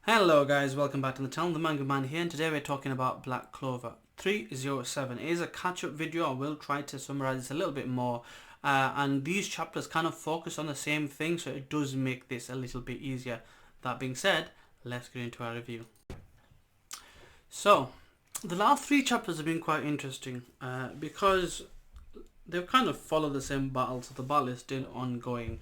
Hello guys, welcome back to the channel, the Manga Man here, and today we're talking about Black Clover 307. It is a catch-up video. I will try to summarize this a little bit more, and these chapters kind of focus on the same thing, so it does make this a little bit easier. That being said, let's get into our review. So, the last three chapters have been quite interesting, because they've kind of followed the same battle, so the battle is still ongoing,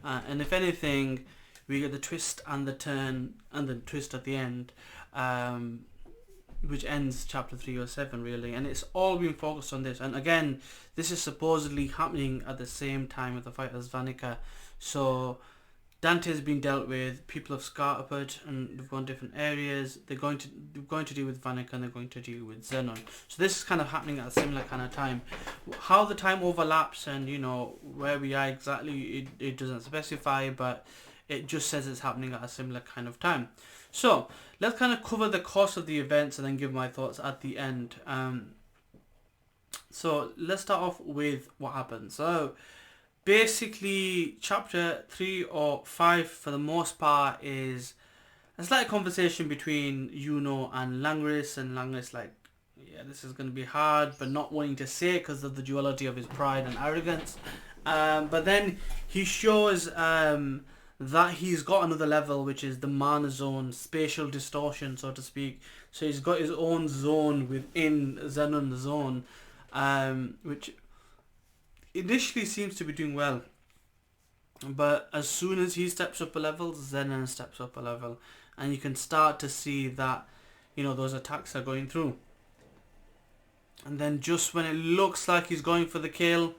and if anything, we get the twist and the turn and the twist at the end, which ends chapter 307 really, and it's all been focused on this. And again, this is supposedly happening at the same time with the fight as Vanica. So Dante's been dealt with, people have scattered and they've gone different areas. They're going to deal with Vanica and they're going to deal with Zenon. So this is kind of happening at a similar kind of time. How the time overlaps and where we are exactly, it doesn't specify, but it just says it's happening at a similar kind of time. So let's kind of cover the course of the events and then give my thoughts at the end. So let's start off with what happens. So basically chapter 3 or 5 for the most part is a slight conversation between Yuno and Langris, and Langris like, yeah, this is going to be hard, but not wanting to say it because of the duality of his pride and arrogance. But then he shows that he's got another level, which is the mana zone, spatial distortion, so to speak. So he's got his own zone within Zenon's zone, which initially seems to be doing well. But as soon as he steps up a level, Zenon steps up a level. And you can start to see that, those attacks are going through. And then just when it looks like he's going for the kill,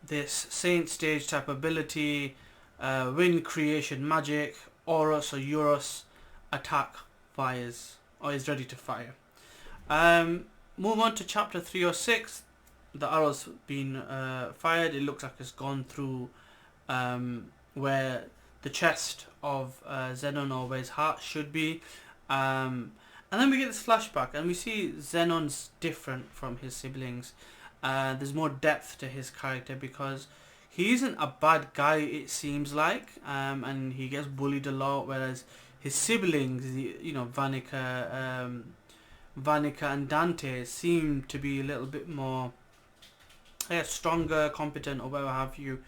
this Saint Stage type ability, wind creation magic, Oros or Euros attack fires, or is ready to fire. Move on to chapter 306. The arrow's been fired. It looks like it's gone through where the chest of Zenon, or where his heart should be. And then we get this flashback and we see Zenon's different from his siblings. There's more depth to his character because he isn't a bad guy, it seems like, and he gets bullied a lot, whereas his siblings, Vanica and Dante, seem to be a little bit more stronger, competent, or whatever have you.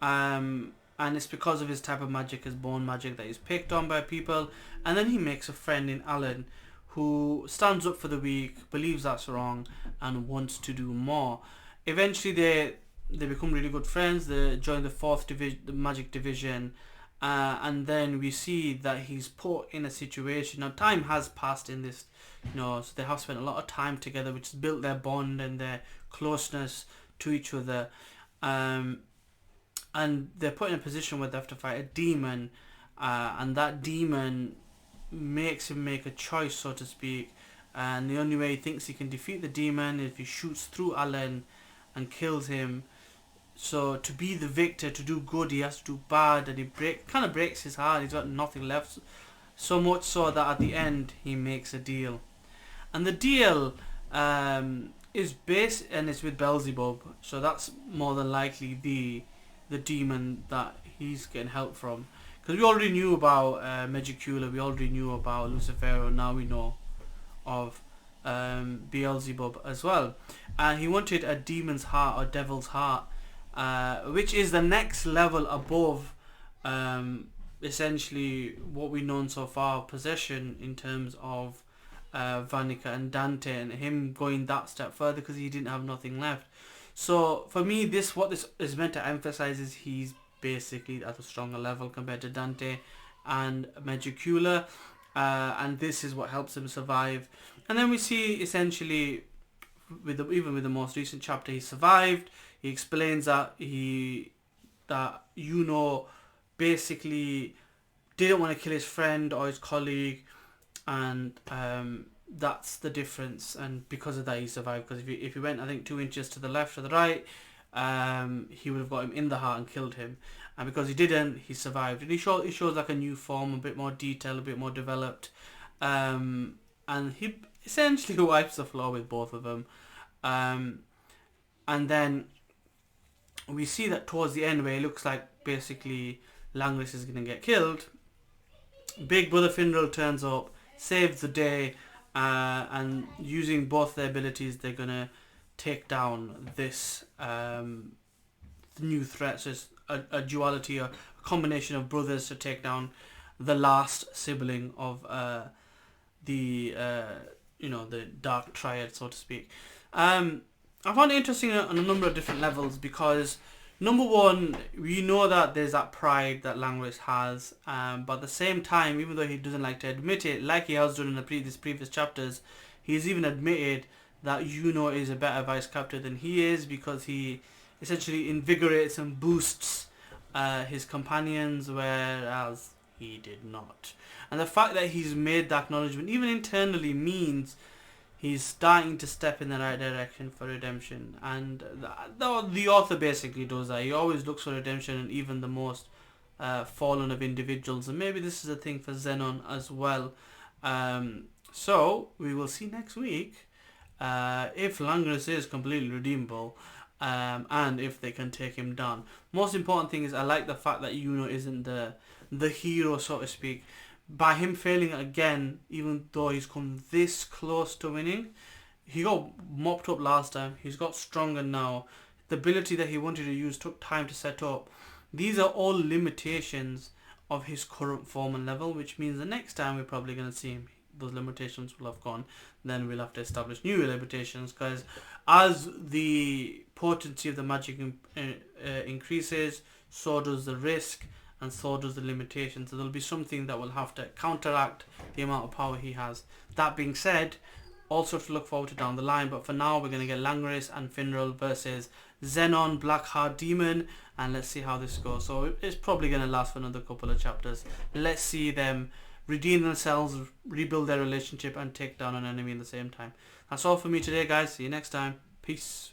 And it's because of his type of magic, his bone magic, that he's picked on by people. And then he makes a friend in Alan who stands up for the weak, believes that's wrong, and wants to do more. Eventually they become really good friends. They join the fourth division, the magic division, and then we see that he's put in a situation. Now time has passed in this, so they have spent a lot of time together, which has built their bond and their closeness to each other, and they're put in a position where they have to fight a demon, and that demon makes him make a choice, so to speak, and the only way he thinks he can defeat the demon is if he shoots through Alan and kills him. So to be the victor, to do good, he has to do bad, and he kind of breaks his heart. He's got nothing left, so much so that at the end he makes a deal, and the deal is based, and it's with Beelzebub. So that's more than likely the demon that he's getting help from, because we already knew about Megicula, we already knew about Lucifero. Now we know of Beelzebub as well, and he wanted a demon's heart, or devil's heart, which is the next level above essentially what we've known so far, possession, in terms of Vanica and Dante, and him going that step further because he didn't have nothing left. So for me, what this is meant to emphasize is he's basically at a stronger level compared to Dante and Megicula, and this is what helps him survive. And then we see essentially even with the most recent chapter, he survived. He explains that Yuno basically didn't want to kill his friend or his colleague, and that's the difference, and because of that he survived. Because if he went, I think, 2 inches to the left or the right, he would have got him in the heart and killed him, and because he didn't, he survived. And he shows like a new form, a bit more detail, a bit more developed, and he essentially wipes the floor with both of them. And then we see that towards the end, where it looks like basically Langris is going to get killed, Big Brother Finral turns up, saves the day, and using both their abilities, they're gonna take down this new threat. So it's a duality, a combination of brothers to take down the last sibling of the the Dark Triad, so to speak. I found it interesting on a number of different levels because, number one, we know that there's that pride that Langris has, but at the same time, even though he doesn't like to admit it, like he has done in the previous chapters, he's even admitted that Yuno is a better vice captain than he is because he essentially invigorates and boosts his companions, whereas he did not. And the fact that he's made that acknowledgement, even internally, means he's starting to step in the right direction for redemption. And the author basically does that. He always looks for redemption in even the most fallen of individuals. And maybe this is a thing for Zenon as well. So we will see next week if Langris is completely redeemable. And if they can take him down. Most important thing is I like the fact that Yuno isn't the hero, so to speak. By him failing again, even though he's come this close to winning, he got mopped up last time. He's got stronger now. The ability that he wanted to use took time to set up. These are all limitations of his current form and level, which means the next time we're probably going to see him, those limitations will have gone. Then we'll have to establish new limitations, because as the potency of the magic increases, so does the risk, and so does the limitations. So there'll be something that will have to counteract the amount of power he has. That being said, also to look forward to down the line, but for now we're going to get Langris and Finral versus Zenon, Blackheart Demon, and let's see how this goes. So it's probably going to last for another couple of chapters. Let's see them redeem themselves, rebuild their relationship, and take down an enemy at the same time. That's all for me today, guys. See you next time. Peace.